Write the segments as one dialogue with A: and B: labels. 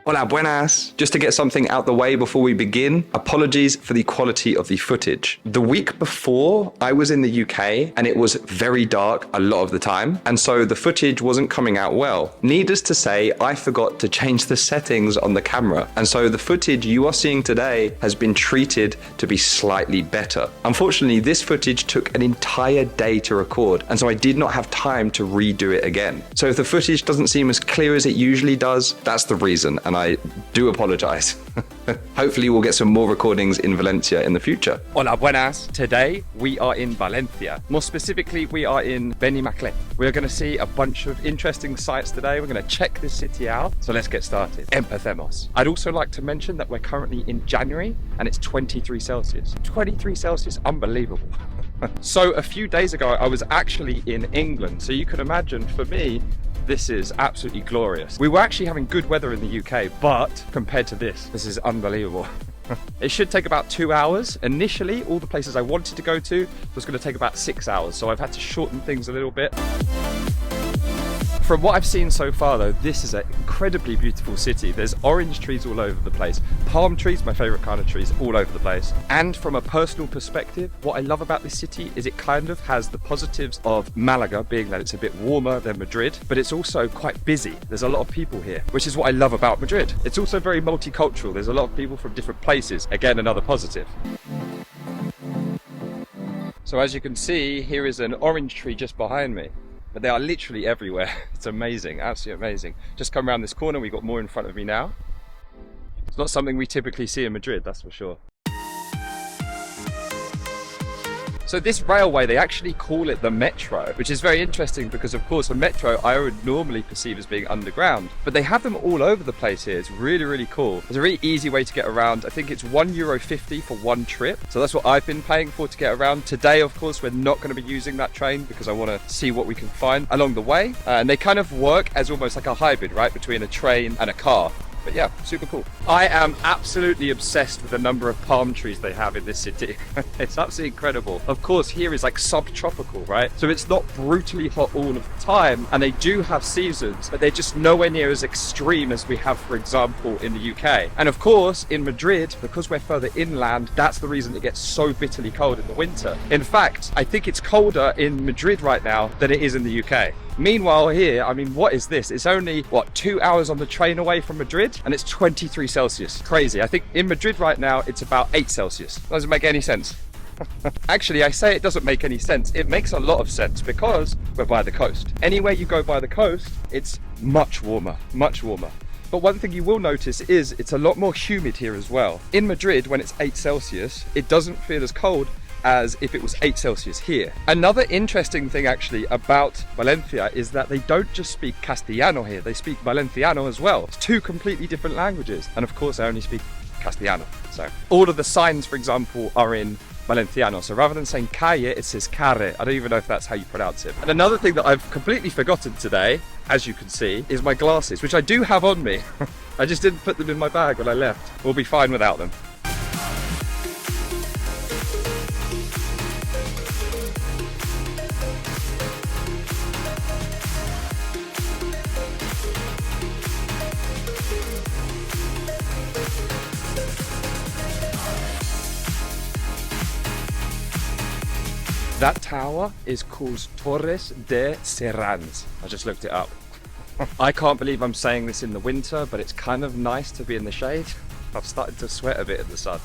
A: Hola Buenas. Just to get something out the way before we begin, apologies for the quality of the footage. The week before, I was in the UK and it was very dark a lot of the time, and so the footage wasn't coming out well. Needless to say, I forgot to change the settings on the camera, and so the footage you are seeing today has been treated to be slightly better. Unfortunately, this footage took an entire day to record, and so I did not have time to redo it again. So if the footage doesn't seem as clear as it usually does, that's the reason, and I do apologize. Hopefully we'll get some more recordings in Valencia in the future.
B: Hola Buenas. Today we are in Valencia. More specifically, we are in Benimaclet. We're going to see a bunch of interesting sights today. We're going to check this city out. So let's get started. Empecemos. I'd also like to mention that we're currently in January and it's 23 Celsius. 23 Celsius, unbelievable. So a few days ago, I was actually in England. So you can imagine for me, this is absolutely glorious. We were actually having good weather in the UK, but compared to this is unbelievable. It should take about 2 hours. Initially, all the places I wanted to go to was going to take about 6 hours, so I've had to shorten things a little bit. From what I've seen so far though, this is an incredibly beautiful city. There's orange trees all over the place. Palm trees, my favorite kind of trees, all over the place. And from a personal perspective, what I love about this city is it kind of has the positives of Malaga, being that it's a bit warmer than Madrid, but it's also quite busy. There's a lot of people here, which is what I love about Madrid. It's also very multicultural. There's a lot of people from different places. Again, another positive. So as you can see, here is an orange tree just behind me. But they are literally everywhere. It's amazing, absolutely amazing. Just come around this corner, we've got more in front of me now. It's not something we typically see in Madrid, that's for sure. So this railway, they actually call it the metro, which is very interesting because of course the metro I would normally perceive as being underground, but they have them all over the place here. It's really, really cool. It's a really easy way to get around. I think it's €1.50 for one trip. So that's what I've been paying for to get around. Today, of course, we're not going to be using that train because I want to see what we can find along the way. And they kind of work as almost like a hybrid, right? Between a train and a car. But yeah, super cool. I am absolutely obsessed with the number of palm trees they have in this city. It's absolutely incredible. Of course, here is like subtropical, right? So it's not brutally hot all of the time, and they do have seasons, but they're just nowhere near as extreme as we have, for example, in the UK. And of course, in Madrid, because we're further inland, that's the reason it gets so bitterly cold in the winter. In fact, I think it's colder in Madrid right now than it is in the UK. Meanwhile here, I mean, what is this? It's only, what, 2 hours on the train away from Madrid? And it's 23 Celsius. Crazy. I think in Madrid right now, it's about 8 Celsius. Doesn't make any sense. Actually, I say it doesn't make any sense. It makes a lot of sense because we're by the coast. Anywhere you go by the coast, it's much warmer, much warmer. But one thing you will notice is it's a lot more humid here as well. In Madrid, when it's 8 Celsius, it doesn't feel as cold as if it was 8 Celsius here. Another interesting thing actually about Valencia is that they don't just speak Castellano here, they speak Valenciano as well. It's two completely different languages. And of course I only speak Castellano. So all of the signs, for example, are in Valenciano. So rather than saying calle, it says carre. I don't even know if that's how you pronounce it. And another thing that I've completely forgotten today, as you can see, is my glasses, which I do have on me. I just didn't put them in my bag when I left. We'll be fine without them. That tower is called Torres de Serrans. I just looked it up. I can't believe I'm saying this in the winter, but it's kind of nice to be in the shade. I've started to sweat a bit in the sun.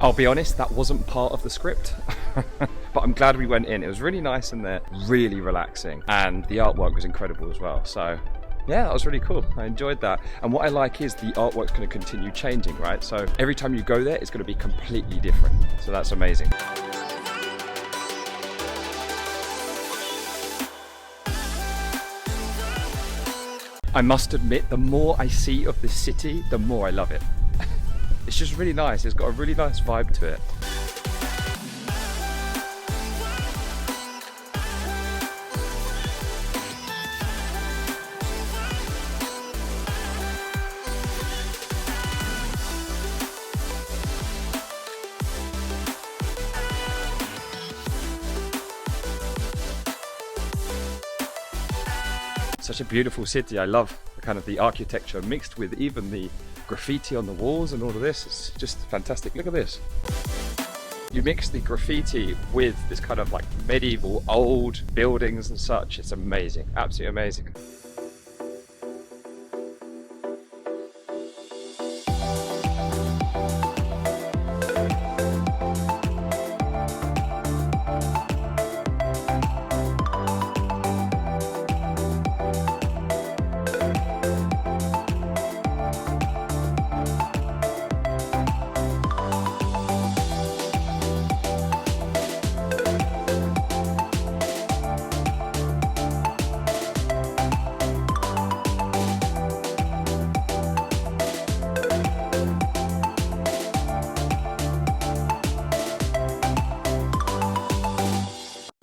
B: I'll be honest, that wasn't part of the script. But I'm glad we went in. It was really nice in there, really relaxing, and the artwork was incredible as well. So yeah, that was really cool. I enjoyed that. And what I like is the artwork's going to continue changing, right? So every time you go there, it's going to be completely different. So that's amazing. I must admit, the more I see of this city, the more I love it. It's just really nice. It's got a really nice vibe to it. Such a beautiful city. I love kind of the architecture mixed with even the graffiti on the walls and all of this. It's just fantastic. Look at this. You mix the graffiti with this kind of like medieval old buildings and such. It's amazing, absolutely amazing.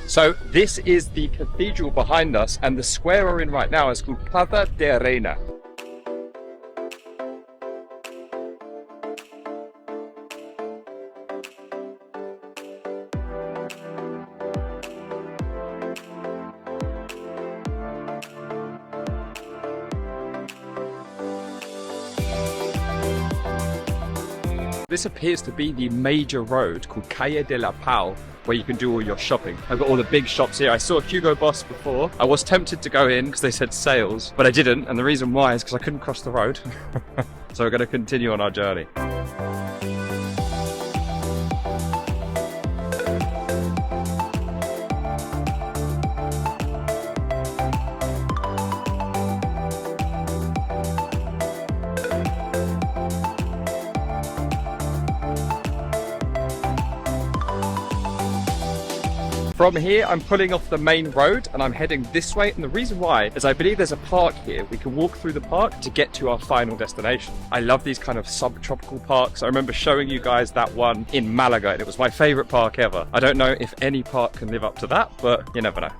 B: So this is the cathedral behind us, and the square we're in right now is called Plaza de Reina. This appears to be the major road called Calle de la Pau, where you can do all your shopping. I've got all the big shops here. I saw Hugo Boss before. I was tempted to go in because they said sales, but I didn't. And the reason why is because I couldn't cross the road. So we're going to continue on our journey. From here, I'm pulling off the main road and I'm heading this way. And the reason why is I believe there's a park here. We can walk through the park to get to our final destination. I love these kind of subtropical parks. I remember showing you guys that one in Malaga, and it was my favorite park ever. I don't know if any park can live up to that, but you never know.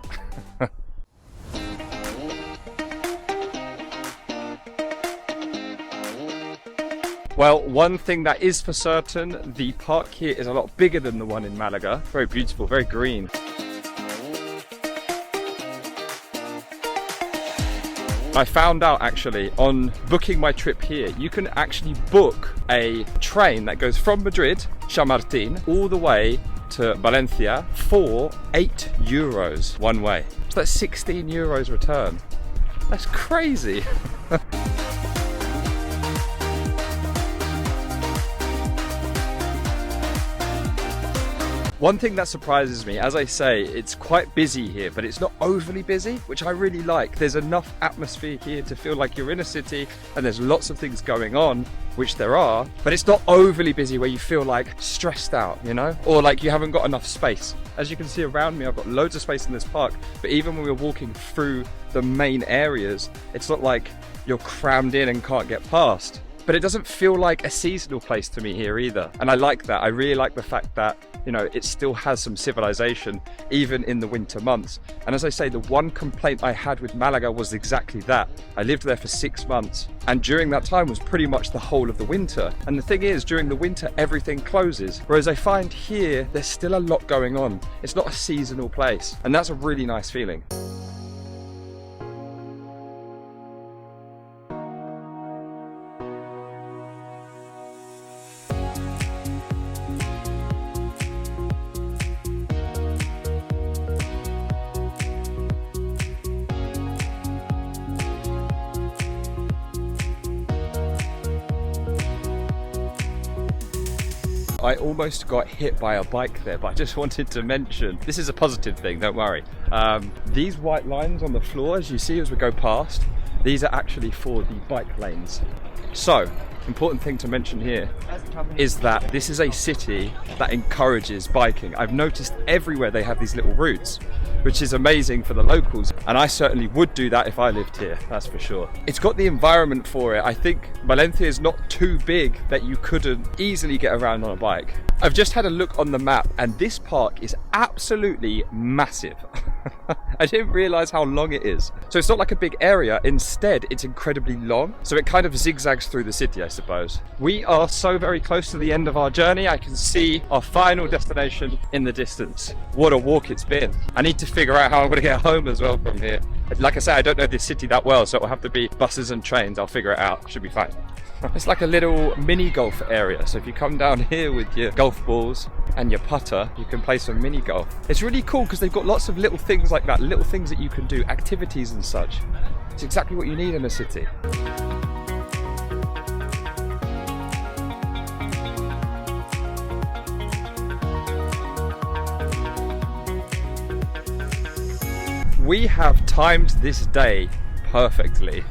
B: Well, one thing that is for certain, the park here is a lot bigger than the one in Malaga. Very beautiful, very green. I found out actually on booking my trip here, you can actually book a train that goes from Madrid, Chamartin, all the way to Valencia for €8 one way. So that's €16 return. That's crazy. One thing that surprises me, as I say, it's quite busy here, but it's not overly busy, which I really like. There's enough atmosphere here to feel like you're in a city, and there's lots of things going on, which there are, but it's not overly busy where you feel like stressed out, you know, or like you haven't got enough space. As you can see around me, I've got loads of space in this park, but even when we're walking through the main areas, it's not like you're crammed in and can't get past. But it doesn't feel like a seasonal place to me here either. And I like that. I really like the fact that, you know, it still has some civilization even in the winter months. And as I say, the one complaint I had with Malaga was exactly that. I lived there for 6 months, and during that time was pretty much the whole of the winter. And the thing is, during the winter, everything closes. Whereas I find here, there's still a lot going on. It's not a seasonal place. And that's a really nice feeling. I almost got hit by a bike there, but I just wanted to mention, this is a positive thing, don't worry. These white lines on the floor, as you see as we go past, these are actually for the bike lanes. So, important thing to mention here is that this is a city that encourages biking. I've noticed everywhere they have these little routes, which is amazing for the locals, and I certainly would do that if I lived here, that's for sure. It's got the environment for it. I think Valencia is not too big that you couldn't easily get around on a bike. I've just had a look on the map and this park is absolutely massive. I didn't realize how long it is. So it's not like a big area, instead it's incredibly long. So it kind of zigzags through the city, I suppose. We are so very close to the end of our journey. I can see our final destination in the distance. What a walk it's been. I need to figure out how I'm gonna get home as well from here. Like I say, I don't know this city that well, so it'll have to be buses and trains. I'll figure it out, should be fine. It's like a little mini golf area, so if you come down here with your golf balls and your putter, you can play some mini golf. It's really cool because they've got lots of little things like that, little things that you can do, activities and such. It's exactly what you need in a city. We have timed this day perfectly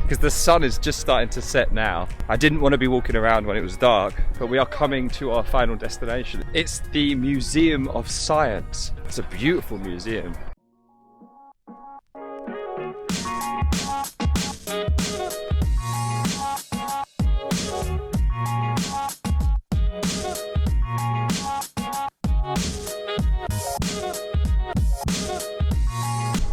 B: because the sun is just starting to set now. I didn't want to be walking around when it was dark, but we are coming to our final destination. It's the Museum of Science. It's a beautiful museum.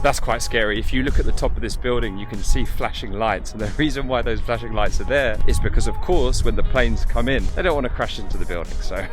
B: That's quite scary. If you look at the top of this building, you can see flashing lights. And the reason why those flashing lights are there is because, of course, when the planes come in, they don't want to crash into the building, so.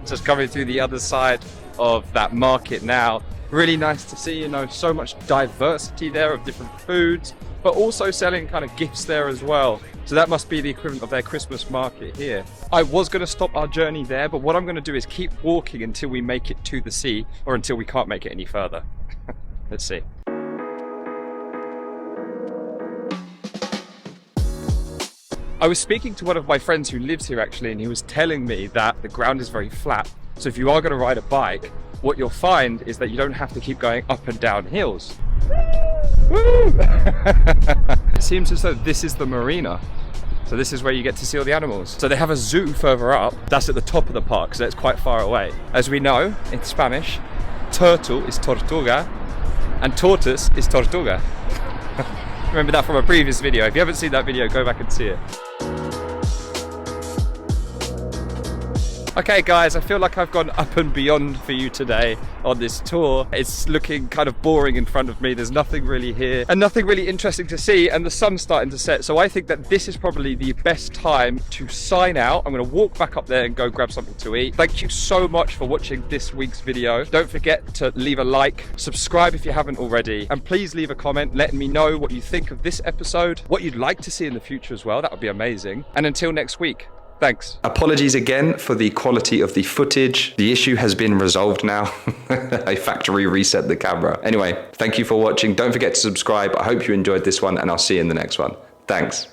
B: Just coming through the other side of that market now. Really nice to see, you know, so much diversity there of different foods, but also selling kind of gifts there as well. So that must be the equivalent of their Christmas market here. I was going to stop our journey there, but what I'm going to do is keep walking until we make it to the sea, or until we can't make it any further. Let's see. I was speaking to one of my friends who lives here actually, and he was telling me that the ground is very flat. So if you are going to ride a bike, what you'll find is that you don't have to keep going up and down hills. Woo! It seems as though this is the marina. So this is where you get to see all the animals. So they have a zoo further up. That's at the top of the park, so it's quite far away. As we know, in Spanish, turtle is tortuga, and tortoise is tortuga. Remember that from a previous video. If you haven't seen that video, go back and see it. Okay guys, I feel like I've gone up and beyond for you today on this tour. It's looking kind of boring in front of me. There's nothing really here and nothing really interesting to see, and the sun's starting to set. So I think that this is probably the best time to sign out. I'm going to walk back up there and go grab something to eat. Thank you so much for watching this week's video. Don't forget to leave a like, subscribe if you haven't already, and please leave a comment letting me know what you think of this episode, what you'd like to see in the future as well. That would be amazing. And until next week, thanks.
A: Apologies again for the quality of the footage. The issue has been resolved now. I factory reset the camera. Anyway, thank you for watching. Don't forget to subscribe. I hope you enjoyed this one, and I'll see you in the next one. Thanks.